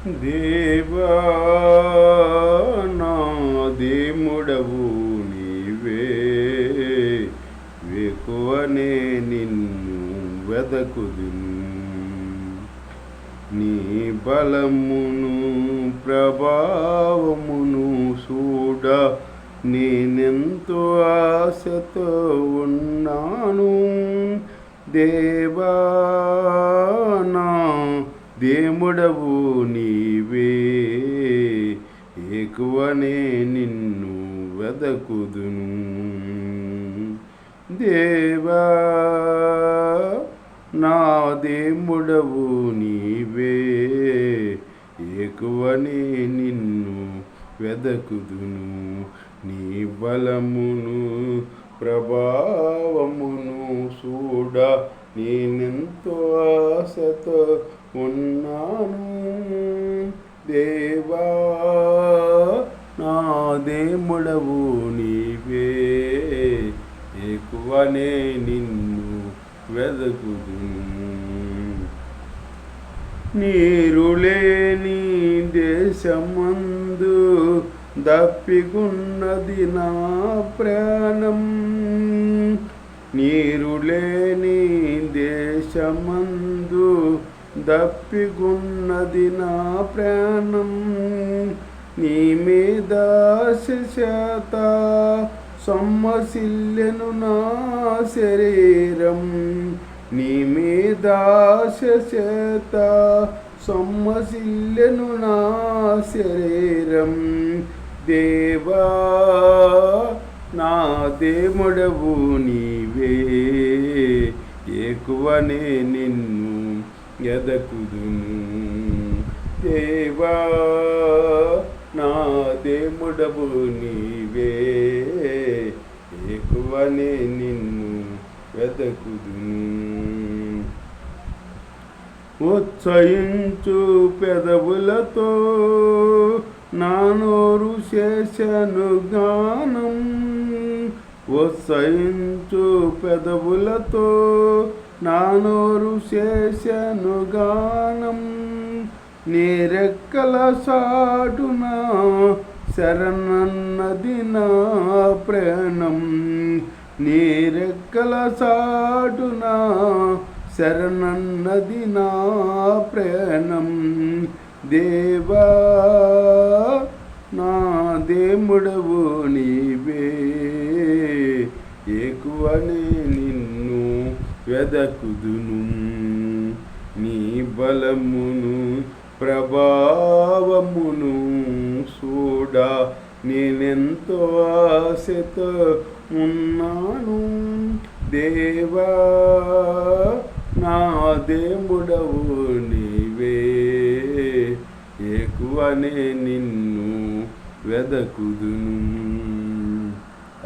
దేవా నా దేముడవు నీవే, వేకువనే నిన్ను వెదకుదును. నీ బలమును ప్రభావమును చూడ నేనెంతో ఆశతో ఉన్నాను. దేవా నా దేముడవు నీవే, ఎక్కువనే నిన్ను వెదకుదును. దేవా నా దేముడవు నీవే, ఎక్కువనే నిన్ను వెదకుదును. నీ బలమును ప్రభావమును చూడ నేనెంతో ఆశతో ఉన్నాను. దేవా నా దేముడవు నీవే, ఎక్కువనే నిన్ను వెదకుదును. నీరు లేని దేశమందు దప్పికున్నది నా ప్రాణం. నీరు లేని దేశమందు దప్పికున్నది నా ప్రాణం. నీ మీద చేత సొమ్మసిల్లెను నా శరీరం. నీ మీద చేత సొమ్మసిల్లెను నా శరీరం. దేవా నా దేముడవు నీవే, ఎక్కువనే నిన్ను ఎదకుదును. దేవా నా దేముడవు నీవే, ఎక్కువనే నిన్ను వెదకుదును. ఉత్సహించు పెదవులతో నా నోరు చేసెను గానం. ఉత్సహించు పెదవులతో నా నోరు చేసెను గానం. నీ రెక్కల చాటున శరణన్నది నా ప్రాణం. నీ రెక్కల చాటున శరణన్నది నా ప్రాణం. దేవా నా దేముడవు నీవే, ఎక్కువనే నిన్ను వెదకుదును. నీ బలమును ప్రభావమును చూడ నేనెంతో ఆశతో ఉన్నాను. దేవా నా దేముడవు నీవే, ఎక్కువనే నిన్ను వెదకుదును.